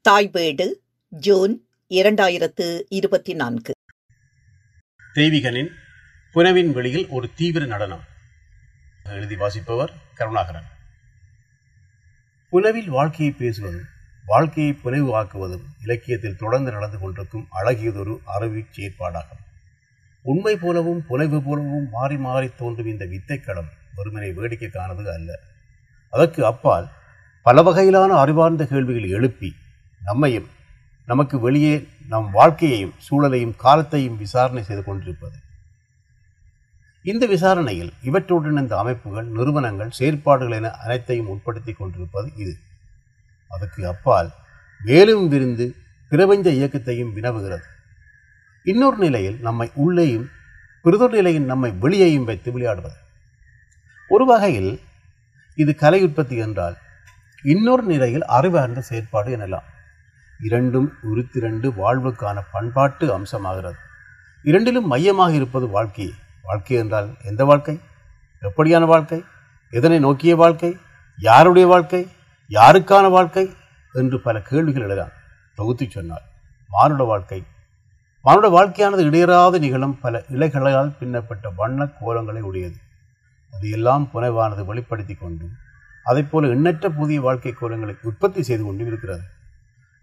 தாய்வேடு June 2024. தெய்வீகனின் புனவின் வெளியில் ஒரு தீவிர நடனம். எழுதி வாசிப்பவர் கருணாகரன். புனவில் வாழ்க்கையை பேசுவதும் வாழ்க்கையை புனைவு ஆக்குவதும் இலக்கியத்தில் தொடர்ந்து நடந்து கொண்டிருக்கும் அழகியதொரு அறிவுச் செயற்பாடாகும். உண்மை போலவும் புனைவு போலவும் மாறி மாறி தோன்றும் இந்த வித்தைக்களம் வெறுமனை வேடிக்கைக்கானது அல்ல. அதற்கு அப்பால் பல வகையிலான அறிவார்ந்த கேள்விகளை எழுப்பி நம்மையும் நமக்கு வெளியே நம் வாழ்க்கையையும் சூழலையும் காலத்தையும் விசாரணை செய்து கொண்டிருப்பது. இந்த விசாரணையில் இவற்றோடு இணைந்த அமைப்புகள், நிறுவனங்கள், செயற்பாடுகள் என அனைத்தையும் உட்படுத்தி கொண்டிருப்பது இது. அதற்கு அப்பால் மேலும் விரிந்து பிரபஞ்ச இயக்கத்தையும் வினவுகிறது. இன்னொரு நிலையில் நம்மை உள்ளேயும் பிறதொரு நிலையில் நம்மை வெளியேயும் வைத்து விளையாடுவது. ஒரு வகையில் இது கலை உற்பத்தி என்றால் இன்னொரு நிலையில் அறிவார்ந்த செயற்பாடு எனலாம். இரண்டும் உருத்திரண்டு வாழ்வுக்கான பண்பாட்டு அம்சமாகிறது. இரண்டிலும் மையமாக இருப்பது வாழ்க்கை. வாழ்க்கை என்றால் எந்த வாழ்க்கை, எப்படியான வாழ்க்கை, எதனை நோக்கிய வாழ்க்கை, யாருடைய வாழ்க்கை, யாருக்கான வாழ்க்கை என்று பல கேள்விகள் எழலாம். தொகுத்து சொன்னால் மானுட வாழ்க்கையானது இடையறாத நிகழும் பல இலைகளால் பின்னப்பட்ட வண்ண கோலங்களை உடையது. அது எல்லாம் புனைவானது வெளிப்படுத்தி கொண்டு அதைப்போல எண்ணற்ற புதிய வாழ்க்கை கோலங்களை உற்பத்தி செய்து கொண்டு இருக்கிறது.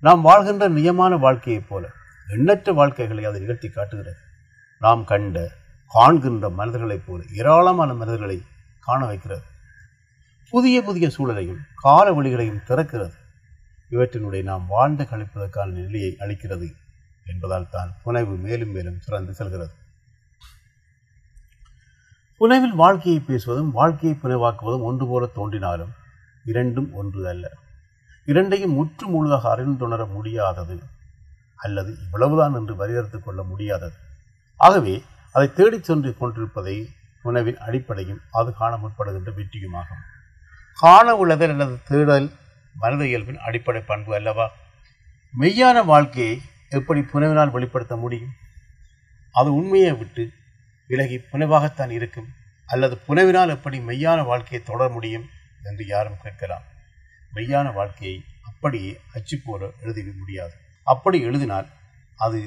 நாம் வாழ்கின்ற நியமான வாழ்க்கையைப் போல எண்ணற்ற வாழ்க்கைகளை அது நிகழ்த்தி காட்டுகிறது. நாம் காண்கின்ற மனிதர்களைப் போல ஏராளமான மனிதர்களை காண வைக்கிறது. புதிய புதிய சூழலையும் கால வழிகளையும் திறக்கிறது. இவற்றினுடைய நாம் வாழ்ந்து கழிப்பதற்கான நிலையை அளிக்கிறது என்பதால் தான் புனைவு மேலும் மேலும் சிறந்து செல்கிறது. புனைவில் வாழ்க்கையை பேசுவதும் வாழ்க்கையை புனைவாக்குவதும் ஒன்று போல தோன்றினாலும் இரண்டும் ஒன்று அல்ல. இரண்டையும் முற்று முழுதாக அறிந்துணர முடியாதது அல்லது இவ்வளவுதான் என்று வரையறுத்துக் கொள்ள முடியாதது. ஆகவே அதை தேடிச் சென்று கொண்டிருப்பதை புனைவின் அடிப்படையும் அது காண முற்படுகின்ற வெற்றியுமாகும். காண உள்ளதல் அல்லது தேடல் மனித இயல்பின் அடிப்படை பண்பு அல்லவா? மெய்யான வாழ்க்கையை எப்படி புனைவினால் வெளிப்படுத்த முடியும்? அது உண்மையை விட்டு விலகி புனைவாகத்தான் இருக்கும். அல்லது புனைவினால் எப்படி மெய்யான வாழ்க்கையை தொடர முடியும் என்று யாரும் கேட்கலாம். மெய்யான வாழ்க்கையை அப்படியே அச்சு போல எழுத முடியாது. அப்படி எழுதினால் அது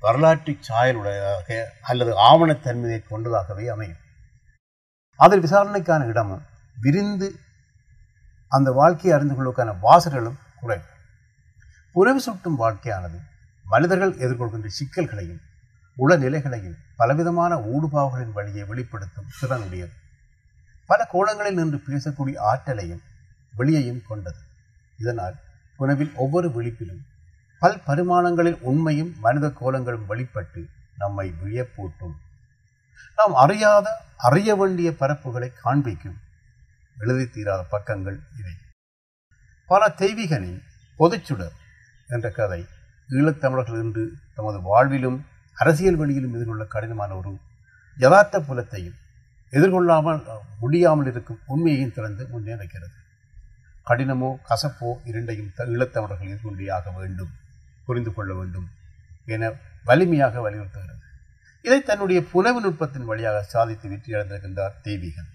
வரலாற்று சாயலுடையதாக அல்லது ஆவணத்தன்மையை கொண்டதாகவே அமையும். அதில் விசாரணைக்கான இடமும் விரிந்து அந்த வாழ்க்கையை அறிந்து கொள்வதற்கான வாசல்களும் குறையும். புனைவு சுட்டும் வாழ்க்கையானது மனிதர்கள் எதிர்கொள்கின்ற சிக்கல்களையும் உளநிலைகளையும் பலவிதமான ஊடுபாவுகளின் வழியை வெளிப்படுத்தும் திறனுடையது. பல கோணங்களில் நின்று பேசக்கூடிய ஆற்றலையும் வெளியையும் கொண்டது. இதனால் புனைவில் ஒவ்வொரு விழிப்பிலும் பல் பரிமாணங்களில் உண்மையும் மனித கோலங்களும் வெளிப்பட்டு நம்மை வியப்பூட்டும். நாம் அறிய வேண்டிய பரப்புகளை காண்பிக்கும் எழுதி தீராத பக்கங்கள் இவை. பல தெய்வீகனின் பொதுச்சுடர் என்ற கதை ஈழத்தமிழர்கள் இன்று தமது வாழ்விலும் அரசியல் வழியிலும் எதிர்கொள்ள கடினமான ஒரு யதார்த்த புலத்தையும் எதிர்கொள்ளாமல் முடியாமல் இருக்கும் உண்மையையும் திறந்து முன்னே வைக்கிறது. கடினமோ கசப்போ இரண்டையும் ஈழத்தமிழர்கள் எதிர்கொண்டேயாக வேண்டும், புரிந்து கொள்ள வேண்டும் என வலிமையாக வலியுறுத்துகிறது. இதை தன்னுடைய புனைவு நுட்பத்தின் வழியாக சாதித்து வெற்றியடைந்திருக்கின்றார் தெய்வீகன்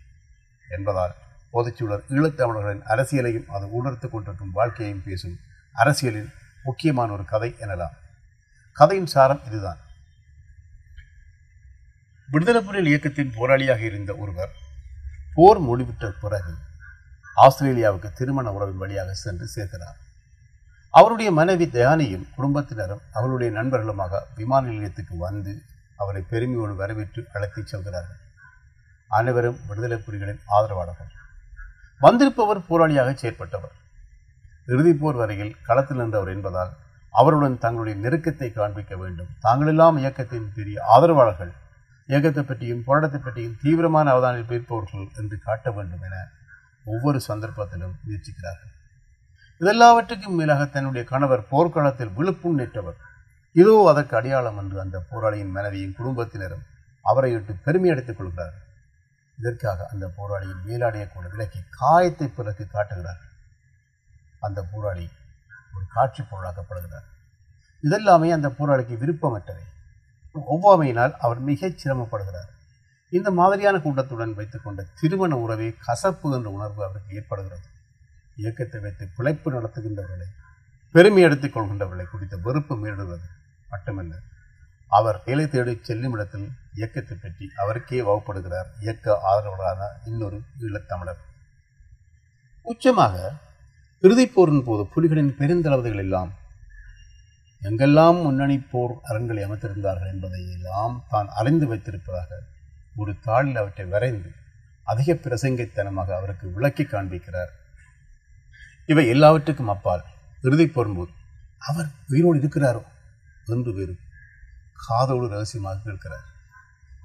என்பதால் பொதுச்சூழல் ஈழத்தமிழர்களின் அரசியலையும் அது உணர்த்து கொண்டிருக்கும் வாழ்க்கையையும் பேசும் அரசியலில் முக்கியமான ஒரு கதை எனலாம். கதையின் சாரம் இதுதான். விடுதலை புலிகள் இயக்கத்தின் போராளியாக இருந்த ஒருவர் போர் முடிவிட்ட பிறகு ஆஸ்திரேலியாவுக்கு திருமண உறவின் வழியாக சென்று சேர்க்கிறார். அவருடைய மனைவி தயானியும் குடும்பத்தினரும் அவருடைய நண்பர்களுமாக விமான நிலையத்துக்கு வந்து அவரை பெருமையோடு வரவேற்று அழைத்துச் செல்கிறார்கள். அனைவரும் விடுதலை புலிகளின் ஆதரவாளர்கள். வந்திருப்பவர் போராளியாக செயற்பட்டவர். இறுதிப்போர் வரையில் களத்தில் நின்றவர் என்பதால் அவருடன் தங்களுடைய நெருக்கத்தை காண்பிக்க வேண்டும். தாங்களெல்லாம் இயக்கத்தின் பெரிய ஆதரவாளர்கள், இயக்கத்தை பற்றியும் போராட்டத்தை பற்றியும் தீவிரமான அவதானில் பேர்ப்பவர்கள் என்று காட்ட வேண்டும் என ஒவ்வொரு சந்தர்ப்பத்திலும் முயற்சிக்கிறார்கள். இதெல்லாவற்றுக்கும் மேலாக தன்னுடைய கணவர் போர்க்களத்தில் விழுப்புண் நேற்றவர், இதோ அதற்கு அடையாளம் என்று அந்த போராளியின் மனைவியும் குடும்பத்தினரும் அவரை விட்டு பெருமை எடுத்துக் கொள்கிறார்கள். இதற்காக அந்த போராளியின் மேலாடைய கூட விலக்கி காயத்தை பிறகு காட்டுகிறார்கள். அந்த போராளி ஒரு காட்சி பொருளாக்கப்படுகிறார். இதெல்லாமே அந்த போராளிக்கு விருப்பமற்றவை. ஒவ்வாமையினால் அவர் மிகச் சிரமப்படுகிறார். இந்த மாதிரியான கூட்டத்துடன் வைத்துக்கொண்ட திருமண உறவே கசப்பு என்ற உணர்வு அவருக்கு ஏற்படுகிறது. இயக்கத்தை வைத்து பிழைப்பு நடத்துகின்றவர்களை பெருமை எடுத்துக் கொள்கின்றவர்களை குறித்த வெறுப்பு மீறுவது மட்டுமல்ல, அவர் வேலை தேடி செல்லும் இடத்தில் இயக்கத்தை பற்றி அவருக்கே வகுப்படுகிறார் இயக்க ஆதரவாளரான இன்னொரு ஈழத்தமிழர். உச்சமாக இறுதிப் போரின் போது புலிகளின் பெருந்தளபதிகள் எல்லாம் எங்கெல்லாம் முன்னணி போர் அரண்களை அமைத்திருந்தார்கள் என்பதை எல்லாம் தான் அறிந்து வைத்திருப்பதாக ஒரு தாளில் அவற்றை வரைந்து அதிக பிரசங்கித்தனமாக அவருக்கு விளக்கி காண்பிக்கிறார். இவை எல்லாவற்றுக்கும் அப்பால் இறுதிப் போரும்போது அவர் உயிரோடு இருக்கிறாரோ என்று வேறு காதோடு ரகசியமாக கேட்கிறார்.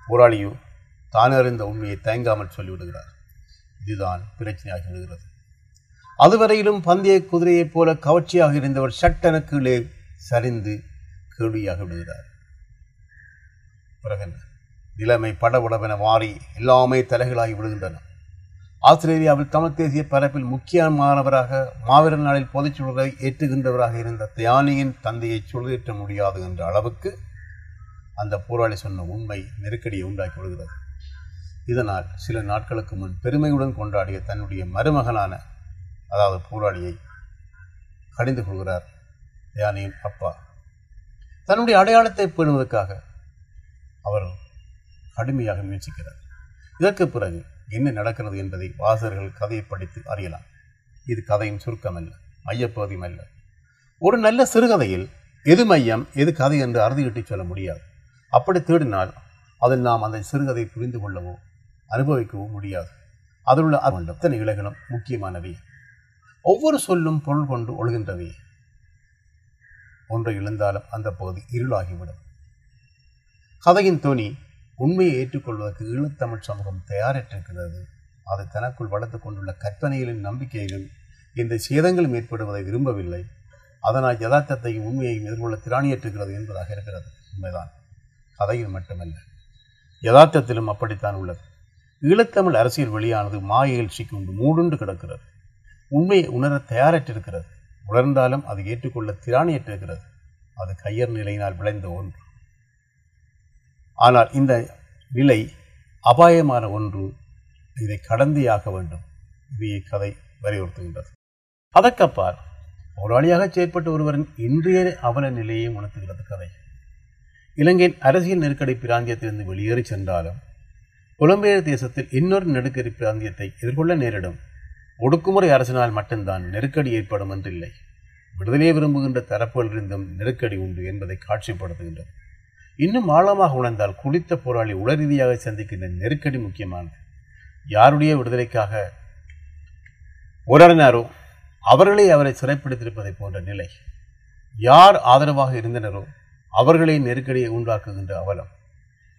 போராளியோ தான் அறிந்த உண்மையை தயங்காமல் சொல்லிவிடுகிறார். இதுதான் பிரச்சனையாகி விடுகிறது. அதுவரையிலும் பந்தய குதிரையைப் போல கவர்ச்சியாக இருந்தவர் சட்டென கீழே சரிந்து கேள்வியாக விடுகிறார். பிறகு நிலைமை படபடவென மாறி எல்லாமே தலைகளாகி விடுகின்றன. ஆஸ்திரேலியாவில் தமிழ் தேசிய பரப்பில் முக்கியமானவராக மாவீரர் நாளில் பொதுச்சுடரை ஏற்றுகின்றவராக இருந்த தியானியின் தந்தையை சுடரேற்ற முடியாது என்ற அளவுக்கு அந்த போராளி சொன்ன உண்மை நெருக்கடியை உண்டாக்கி விடுகிறது. இதனால் சில நாட்களுக்கு முன் பெருமையுடன் கொண்டாடிய தன்னுடைய மருமகனான அதாவது போராளியை கடிந்து கொள்கிறார் தியானியின் அப்பா. தன்னுடைய அடையாளத்தை பேணுவதற்காக அவர் கடுமையாக முயற்சிக்கிறார். இதற்கு பிறகு என்ன நடக்கிறது என்பதை வாசகர்கள் கதையை படித்து அறியலாம். இது கதையின் சுருக்கமல்ல, மையப்பகுதியும் அல்ல. ஒரு நல்ல சிறுகதையில் எது மையம் எது கதை என்று அறுதியிட்டு சொல்ல முடியாது. அப்படி தேடினால் அதில் நாம் அந்த சிறுகதை புரிந்து கொள்ளவோ அனுபவிக்கவோ முடியாது. அதில் உள்ள அத்தனை இலைகளும் முக்கியமானவை. ஒவ்வொரு சொல்லும் பொருள் கொண்டு ஒழுகின்றவை. ஒன்றை இழந்தாலும் அந்த பகுதி இருளாகிவிடும். கதையின் தோனி உண்மையை ஏற்றுக்கொள்வதற்கு ஈழத்தமிழ் சமூகம் தயாரிட்டிருக்கிறது. அது தனக்குள் வளர்த்து கொண்டுள்ள கற்பனைகளின் நம்பிக்கையிலும் இந்த சேதங்களும் ஏற்படுவதை விரும்பவில்லை. அதனால் யதார்த்தத்தையும் உண்மையையும் எதிர்கொள்ள திராணியேற்றுகிறது என்பதாக இருக்கிறது. உண்மைதான். கதையில் மட்டுமல்ல, யதார்த்தத்திலும் அப்படித்தான் உள்ளது. ஈழத்தமிழ் அரசியல் வெளியானது மாயையில் சிக்கொண்டு மூடுண்டு கிடக்கிறது. உண்மையை உணர தயாரிட்டிருக்கிறது. உணர்ந்தாலும் அது ஏற்றுக்கொள்ள திராணியேற்றிருக்கிறது. அது கையர் நிலையினால் விளைந்த ஒன்று. ஆனால் இந்த நிலை அபாயமான ஒன்று. இதை கடந்தியாக வேண்டும். இதையே கதை வலியுறுத்துகின்றது. அதற்கப்பால் போராளியாக செயற்பட்ட ஒருவரின் இன்றைய அவல நிலையை உணர்த்துகிறது கதை. இலங்கையின் அரசியல் நெருக்கடி பிராந்தியத்திலிருந்து வெளியேறி சென்றாலும் புலம்பெயர் தேசத்தில் இன்னொரு நெருக்கடி பிராந்தியத்தை எதிர்கொள்ள நேரிடும். ஒடுக்குமுறை அரசினால் மட்டும்தான் நெருக்கடி ஏற்படும் என்றில்லை. விடுதலையை விரும்புகின்ற தரப்புகளிலிருந்தும் நெருக்கடி உண்டு என்பதை காட்சிப்படுத்துகின்றது. இன்னும் ஆழமாக உணர்ந்தால் குடித்த போராளி உளரீதியாக சந்திக்கின்ற நெருக்கடி முக்கியமானது. யாருடைய விடுதலைக்காக போராடினாரோ அவர்களே அவரை சிறைப்பிடித்திருப்பதை போன்ற நிலை. யார் ஆதரவாக இருந்தனரோ அவர்களே நெருக்கடியை உண்டாக்குகின்ற அவலம்.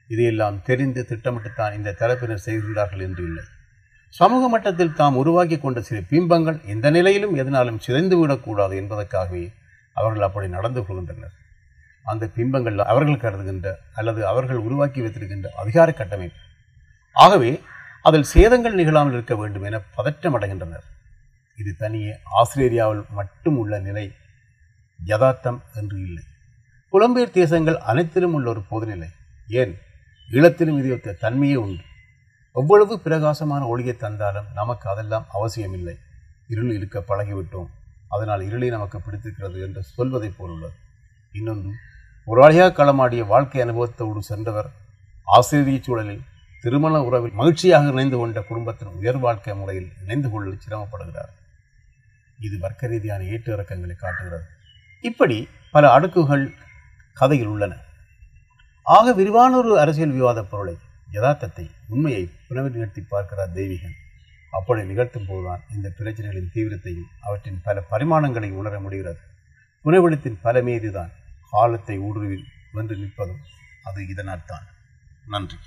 இதையெல்லாம் தெரிந்து திட்டமிட்டுத்தான் இந்த தரப்பினர் செய்கின்றார்கள் என்று இல்லை. சமூக மட்டத்தில் தாம் உருவாக்கி கொண்ட சில பிம்பங்கள் எந்த நிலையிலும் எதனாலும் சிதைந்து விடக்கூடாது என்பதற்காகவே அவர்கள் அப்படி நடந்து கொள்கின்றனர். அந்த பிம்பங்கள் அவர்கள் கருதுகின்ற அல்லது அவர்கள் உருவாக்கி வைத்திருக்கின்ற அதிகார கட்டமைப்பு. ஆகவே அதில் சேதங்கள் நிகழாமல் இருக்க வேண்டும் என பதற்றம் அடைகின்றனர். இது தனியே ஆஸ்திரேலியாவில் மட்டும் உள்ள நிலை, யதார்த்தம் என்று இல்லை. புலம்பெயர் தேசங்கள் அனைத்திலும் உள்ள ஒரு பொதுநிலை. ஏன் ஈழத்திலும் இதையொத்த தன்மையே உண்டு. எவ்வளவு பிரகாசமான ஒளியை தந்தாலும் நமக்கு அதெல்லாம் அவசியமில்லை. இருள் இருக்க பழகிவிட்டோம், அதனால் இருளை நமக்கு பிடித்திருக்கிறது என்று சொல்வதை போலுள்ளது. இன்னொன்று, போராளியாக களமாடிய வாழ்க்கை அனுபவத்தோடு சென்றவர் ஆசிரிய சூழலில் திருமண உறவில் மகிழ்ச்சியாக இணைந்து கொண்ட குடும்பத்தின் உயர் வாழ்க்கை முறையில் இணைந்து கொள்ள சிரமப்படுகிறார். இது வர்க்க ரீதியான ஏற்ற இறக்கங்களை காட்டுகிறது. இப்படி பல அடுக்குகள் கதையில் உள்ளன. ஆக விரிவான ஒரு அரசியல் விவாத பொருளை, யதார்த்தத்தை, உண்மையை புனவில் நிகழ்த்தி பார்க்கிறார் தெய்வீகன். அப்படி நிகழ்த்தும் போதுதான் இந்த பிரச்சனைகளின் தீவிரத்தையும் அவற்றின் பல பரிமாணங்களையும் உணர முடிகிறது. புனவெளித்தின் பலமே இதுதான். காலத்தை ஊடுருவி வென்று நிற்பதும் அது இதனால் தான். நன்றி.